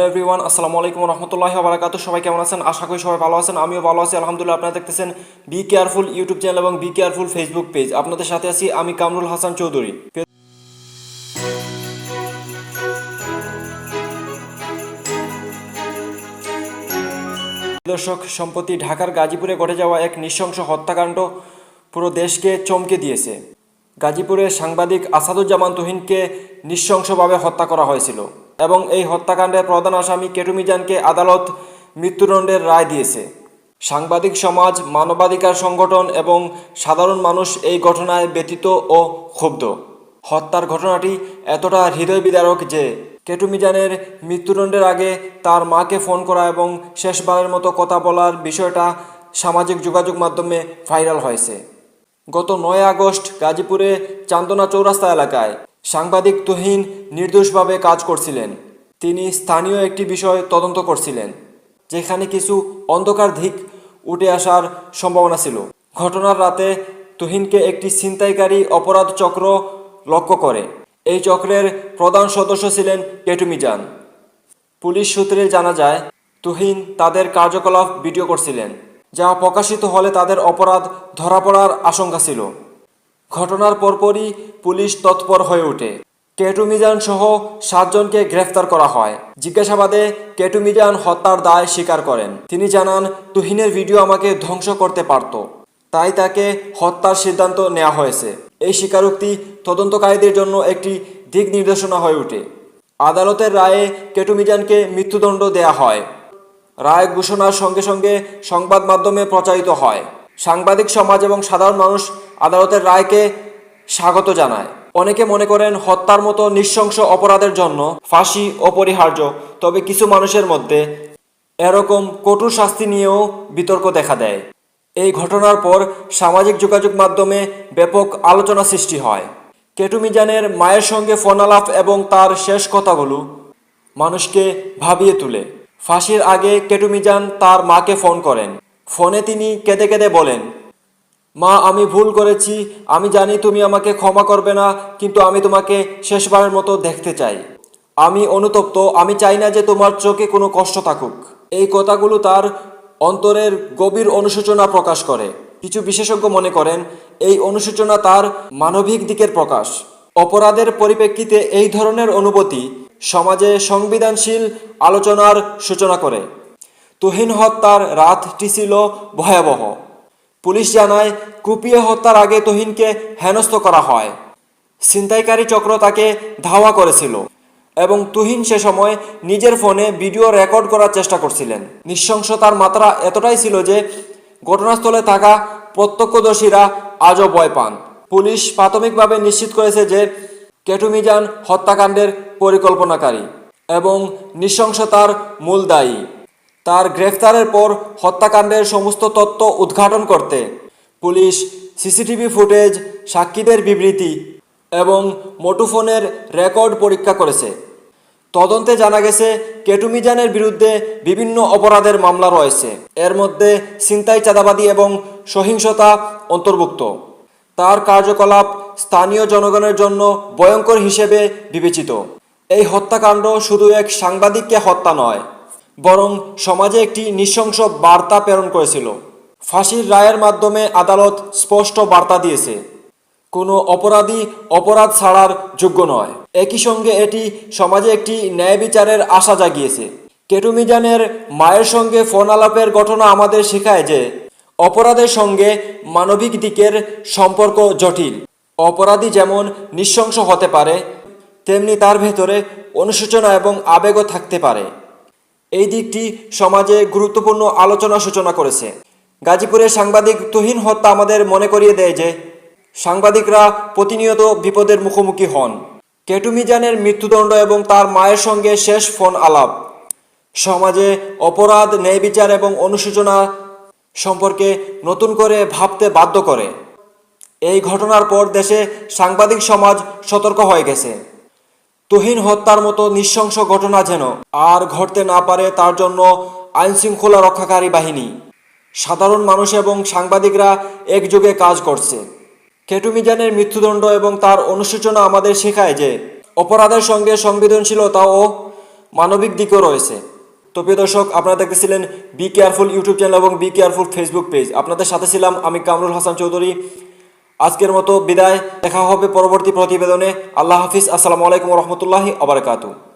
Everyone, আসসালামু আলাইকুম রহমতুল্লাহি ওয়া বারাকাতুহু। সবাই কেমন আছেন? আশা করি সবাই ভালো আছেন। আমিও ভালো আছি আলহামদুলিল্লাহ। আপনারা দেখতেছেন বি কেয়ারফুল ইউটিউব চ্যানেল এবং বি কেয়ারফুল ফেসবুক পেজ। আপনাদের সাথে আছি আমি কামরুল হাসান চৌধুরী। দর্শক, সম্প্রতি ঢাকার গাজীপুরে ঘটে যাওয়া এক নৃশংস হত্যাকাণ্ড পুরো দেশকে চমকে দিয়েছে। গাজীপুরে সাংবাদিক আসাদুজ্জামান তুহিনকে নৃশংসভাবে হত্যা করা হয়েছিল এবং এই হত্যাকাণ্ডের প্রধান আসামি কেটু মিজানকে আদালত মৃত্যুদণ্ডের রায় দিয়েছে। সাংবাদিক সমাজ, মানবাধিকার সংগঠন এবং সাধারণ মানুষ এই ঘটনায় ব্যথিত ও ক্ষুব্ধ। হত্যার ঘটনাটি এতটা হৃদয় বিদারক যে কেটু মিজানের মৃত্যুদণ্ডের আগে তার মাকে ফোন করা এবং শেষবারের মতো কথা বলার বিষয়টা সামাজিক যোগাযোগ মাধ্যমে ভাইরাল হয়েছে। গত 9 আগস্ট গাজীপুরে চান্দনা চৌরাস্তা এলাকায় সাংবাদিক তুহিন নির্দোষভাবে কাজ করছিলেন। তিনি স্থানীয় একটি বিষয় তদন্ত করছিলেন, যেখানে কিছু অন্ধকার দিক উঠে আসার সম্ভাবনা ছিল। ঘটনার রাতে তুহিনকে একটি ছিনতাইকারী অপরাধ চক্র লক্ষ্য করে। এই চক্রের প্রধান সদস্য ছিলেন কেটু মিজান। পুলিশ সূত্রে জানা যায়, তুহিন তাদের কার্যকলাপ ভিডিও করছিলেন, যা প্রকাশিত হলে তাদের অপরাধ ধরা পড়ার আশঙ্কা ছিল। ঘটনার পরপরই পুলিশ তৎপর হয়ে ওঠে। কেটু মিজান সহ 7 জনকে গ্রেফতার করা হয়। জিজ্ঞাসাবাদে কেটু মিজান হত্যার দায় স্বীকার করেন। তিনি জানান, তুহিনের ভিডিও আমাকে ধ্বংস করতে পারত, তাই তাকে হত্যার সিদ্ধান্ত নেওয়া হয়েছে। এই স্বীকারোক্তি তদন্তকারীদের জন্য একটি দিক নির্দেশনা হয়ে ওঠে। আদালতের রায়ে কেটু মিজানকে মৃত্যুদণ্ড দেয়া হয়। রায় ঘোষণার সঙ্গে সঙ্গে সংবাদ মাধ্যমে প্রচারিত হয়। সাংবাদিক সমাজ এবং সাধারণ মানুষ আদালতের রায়কে স্বাগত জানায়। অনেকে মনে করেন হত্যার মতো নৃশংস অপরাধের জন্য ফাঁসি অপরিহার্য, তবে কিছু মানুষের মধ্যে এরকম কঠোর শাস্তি নিয়েও বিতর্ক দেখা দেয়। এই ঘটনার পর সামাজিক যোগাযোগ মাধ্যমে ব্যাপক আলোচনা সৃষ্টি হয়। কেটু মিজানের মায়ের সঙ্গে ফোন আলাপ এবং তার শেষ কথাগুলো মানুষকে ভাবিয়ে তোলে। ফাঁসির আগে কেটু মিজান তার মাকে ফোন করেন। ফোনে তিনি কেঁদে কেঁদে বলেন, মা, আমি ভুল করেছি, আমি জানি তুমি আমাকে ক্ষমা করবে না, কিন্তু আমি তোমাকে শেষবারের মতো দেখতে চাই। আমি অনুতপ্ত, আমি চাই না যে তোমার চোখে কোনো কষ্ট থাকুক। এই কথাগুলো তার অন্তরের গভীর অনুশোচনা প্রকাশ করে। কিছু বিশেষজ্ঞ মনে করেন এই অনুশোচনা তার মানবিক দিকের প্রকাশ। অপরাধের পরিপ্রেক্ষিতে এই ধরনের অনুভূতি সমাজে সংবেদনশীল আলোচনার সূচনা করে। তুহিন হত্যার রাতটি ছিল ভয়াবহ। পুলিশ জানায়, কুপিয়ে হত্যার আগে তুহিনকে হেনস্থা করা হয়। ছিনতাইকারী চক্র তাকে ধাওয়া করেছিল এবং তুহিন সে সময় নিজের ফোনে ভিডিও রেকর্ড করার চেষ্টা করছিলেন। নৃশংসতার মাত্রা এতটাই ছিল যে ঘটনাস্থলে থাকা প্রত্যক্ষদর্শীরা আজও ভয় পান। পুলিশ প্রাথমিকভাবে নিশ্চিত করেছে যে কেটু মিজান হত্যাকাণ্ডের পরিকল্পনাকারী এবং নৃশংসতার মূল দায়ী। তার গ্রেফতারের পর হত্যাকাণ্ডের সমস্ত তথ্য উদ্ঘাটন করতে পুলিশ সিসিটিভি ফুটেজ, সাক্ষীদের বিবৃতি এবং মুঠোফোনের রেকর্ড পরীক্ষা করেছে। তদন্তে জানা গেছে, কেটু মিজানের বিরুদ্ধে বিভিন্ন অপরাধের মামলা রয়েছে। এর মধ্যে ছিনতাই, চাঁদাবাজি এবং সহিংসতা অন্তর্ভুক্ত। তার কার্যকলাপ স্থানীয় জনগণের জন্য ভয়ঙ্কর হিসেবে বিবেচিত। এই হত্যাকাণ্ড শুধু এক সাংবাদিককে হত্যা নয়, বরং সমাজে একটি নৃশংস বার্তা প্রেরণ করেছিল। ফাঁসির রায়ের মাধ্যমে আদালত স্পষ্ট বার্তা দিয়েছে, কোনো অপরাধী অপরাধ ছাড়ার যোগ্য নয়। একই সঙ্গে এটি সমাজে একটি ন্যায় বিচারের আশা জাগিয়েছে। কেটু মিজানের মায়ের সঙ্গে ফোন আলাপের ঘটনা আমাদের শেখায় যে অপরাধের সঙ্গে মানবিক দিকের সম্পর্ক জটিল। অপরাধী যেমন নৃশংস হতে পারে, তেমনি তার ভেতরে অনুশোচনা এবং আবেগও থাকতে পারে। এই দিকটি সমাজে গুরুত্বপূর্ণ আলোচনা সূচনা করেছে। গাজীপুরের সাংবাদিক তুহিন হত্যা আমাদের মনে করিয়ে দেয় যে সাংবাদিকরা প্রতিনিয়ত বিপদের মুখোমুখি হন। কেটু মিজানের মৃত্যুদণ্ড এবং তার মায়ের সঙ্গে শেষ ফোন আলাপ সমাজে অপরাধ, ন্যায় বিচার এবং অনুশোচনা সম্পর্কে নতুন করে ভাবতে বাধ্য করে। এই ঘটনার পর দেশে সাংবাদিক সমাজ সতর্ক হয়ে গেছে। তুহিন হত্যার মতো নৃশংস ঘটনা যেন আর ঘটতে না পারে, তার জন্য আইনশৃঙ্খলা রক্ষাকারী বাহিনী, সাধারণ মানুষ এবং সাংবাদিকরা একযোগে কাজ করছে। কেটু মিজানের মৃত্যুদণ্ড এবং তার অনুশোচনা আমাদের শেখায় যে অপরাধের সঙ্গে সংবেদনশীলতা ও মানবিক দিকও রয়েছে। তো প্রিয় দর্শক, আপনারা দেখতেছিলেন বি কেয়ারফুল ইউটিউব চ্যানেল এবং বি কেয়ারফুল ফেসবুক পেজ। আপনাদের সাথে ছিলাম আমি কামরুল হাসান চৌধুরী। আজকের মতো বিদায়, দেখা হবে পরবর্তী প্রতিবেদনে। আল্লাহ হাফিজ, আসসালামু আলাইকুম রহমতুল্লাহি আবরকাতুহু।